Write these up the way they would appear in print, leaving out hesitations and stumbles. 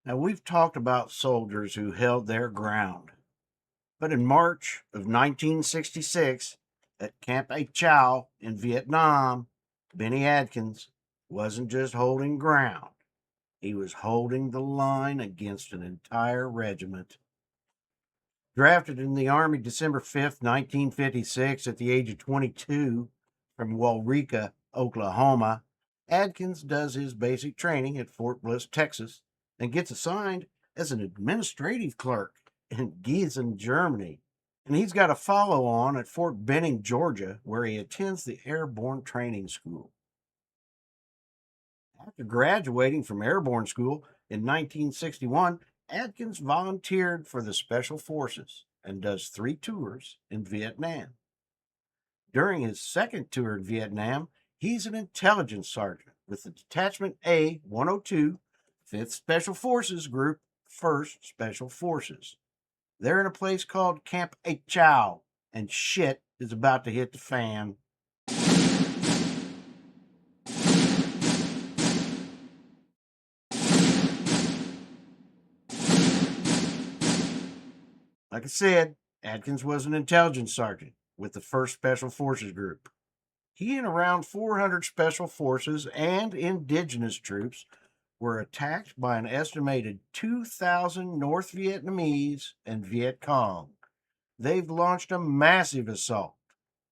Now, we've talked about soldiers who held their ground, but in March of 1966, at Camp A Shau in Vietnam, Bennie Adkins wasn't just holding ground, he was holding the line against an entire regiment. Drafted in the Army December 5th, 1956, at the age of 22 from Waurika, Oklahoma, Adkins does his basic training at Fort Bliss, Texas, and gets assigned as an administrative clerk in Gießen, Germany. And he's got a follow on at Fort Benning, Georgia, where he attends the Airborne Training School. After graduating from Airborne School in 1961, Adkins volunteered for the Special Forces and does 3 tours in Vietnam. During his second tour in Vietnam, he's an intelligence sergeant with the Detachment A-102, 5th Special Forces Group, 1st Special Forces. They're in a place called Camp A Shau, and shit is about to hit the fan. Like I said, Adkins was an intelligence sergeant with the 1st Special Forces Group. He and around 400 Special Forces and indigenous troops were attacked by an estimated 2,000 North Vietnamese and Viet Cong. They've launched a massive assault,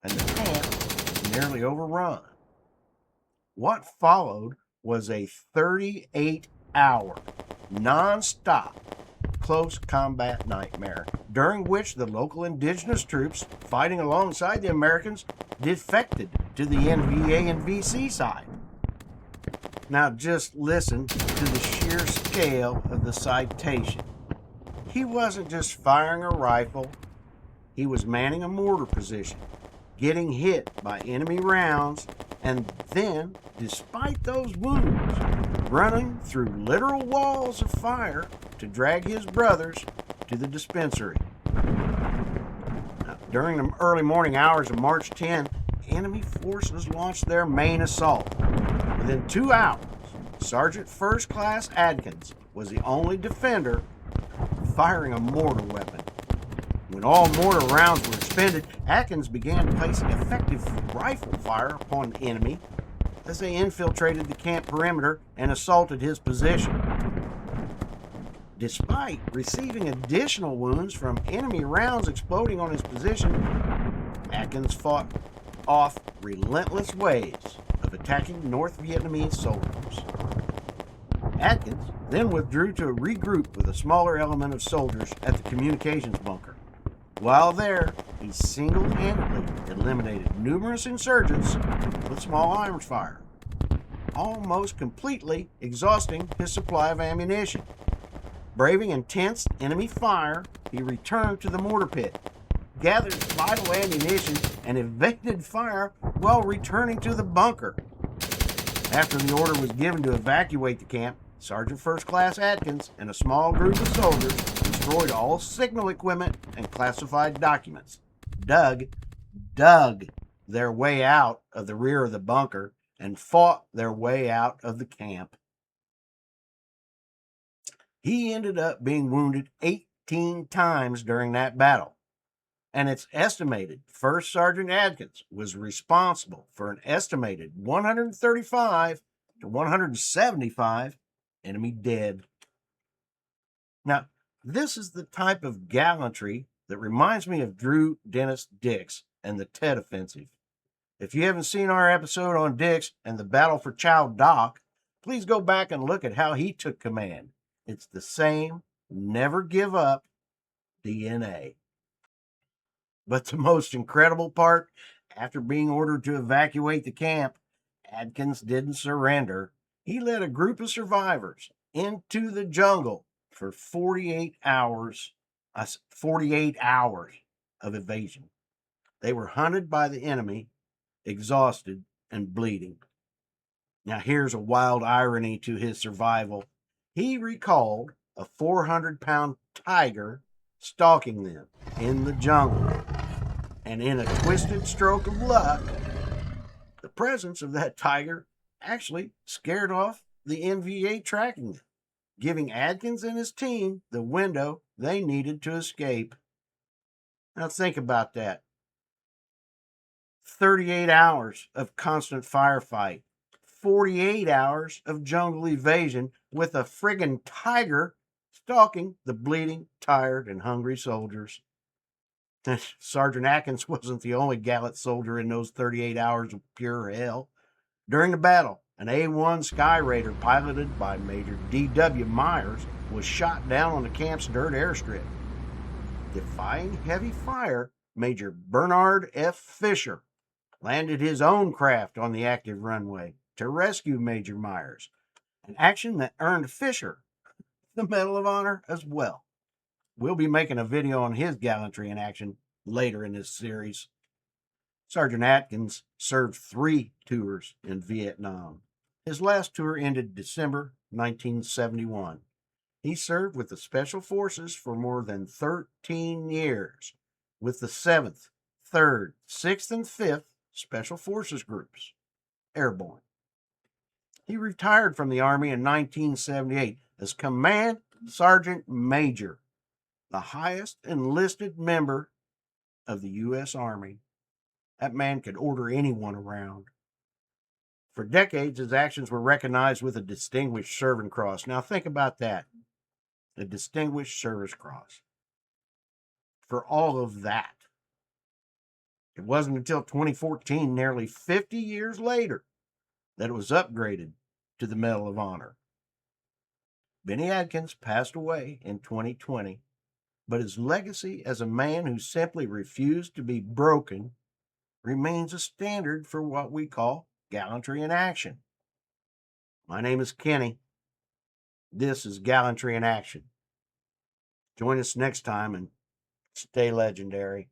and the camp is nearly overrun. What followed was a 38-hour, non-stop, close combat nightmare, during which the local indigenous troops fighting alongside the Americans defected to the NVA and VC side. Now just listen to the sheer scale of the citation. He wasn't just firing a rifle, he was manning a mortar position, getting hit by enemy rounds, and then, despite those wounds, running through literal walls of fire to drag his brothers to the dispensary. Now, during the early morning hours of March 10, enemy forces launched their main assault. Within 2 hours, Sergeant First Class Adkins was the only defender firing a mortar weapon. When all mortar rounds were expended, Adkins began placing effective rifle fire upon the enemy as they infiltrated the camp perimeter and assaulted his position. Despite receiving additional wounds from enemy rounds exploding on his position, Adkins fought off relentless waves of attacking North Vietnamese soldiers. Adkins then withdrew to regroup with a smaller element of soldiers at the communications bunker. While there, he single-handedly eliminated numerous insurgents with small arms fire, almost completely exhausting his supply of ammunition. Braving intense enemy fire, he returned to the mortar pit, gathered vital ammunition, and evaded fire while returning to the bunker. After the order was given to evacuate the camp, Sergeant First Class Adkins and a small group of soldiers destroyed all signal equipment and classified documents, dug their way out of the rear of the bunker, and fought their way out of the camp. He ended up being wounded 18 times during that battle, and it's estimated First Sergeant Adkins was responsible for an estimated 135 to 175 enemy dead. Now, this is the type of gallantry that reminds me of Drew Dennis Dix and the Tet Offensive. If you haven't seen our episode on Dix and the battle for Chow Dock, please go back and look at how he took command. It's the same never give up DNA. But the most incredible part, after being ordered to evacuate the camp, Adkins didn't surrender. He led a group of survivors into the jungle for 48 hours of evasion. They were hunted by the enemy, exhausted and bleeding. Now here's a wild irony to his survival. He recalled a 400-pound tiger stalking them in the jungle. And in a twisted stroke of luck, the presence of that tiger actually scared off the NVA tracking them, giving Adkins and his team the window they needed to escape. Now think about that. 38 hours of constant firefight, 48 hours of jungle evasion with a friggin' tiger stalking the bleeding, tired, and hungry soldiers. Sergeant Adkins wasn't the only gallant soldier in those 38 hours of pure hell. During the battle, an A-1 Sky Raider piloted by Major D.W. Myers was shot down on the camp's dirt airstrip. Defying heavy fire, Major Bernard F. Fisher landed his own craft on the active runway to rescue Major Myers, an action that earned Fisher the Medal of Honor as well. We'll be making a video on his gallantry in action later in this series. Sergeant Adkins served 3 tours in Vietnam. His last tour ended December 1971. He served with the Special Forces for more than 13 years with the 7th, 3rd, 6th, and 5th Special Forces Groups, airborne. He retired from the Army in 1978 as Command Sergeant Major, the highest enlisted member of the U.S. Army. That man could order anyone around. For decades, his actions were recognized with a Distinguished Service Cross. Now think about that. A Distinguished Service Cross. For all of that. It wasn't until 2014, nearly 50 years later, that it was upgraded to the Medal of Honor. Bennie Adkins passed away in 2020, but his legacy as a man who simply refused to be broken remains a standard for what we call gallantry in action. My name is Kenny. This is Gallantry in Action. Join us next time and stay legendary.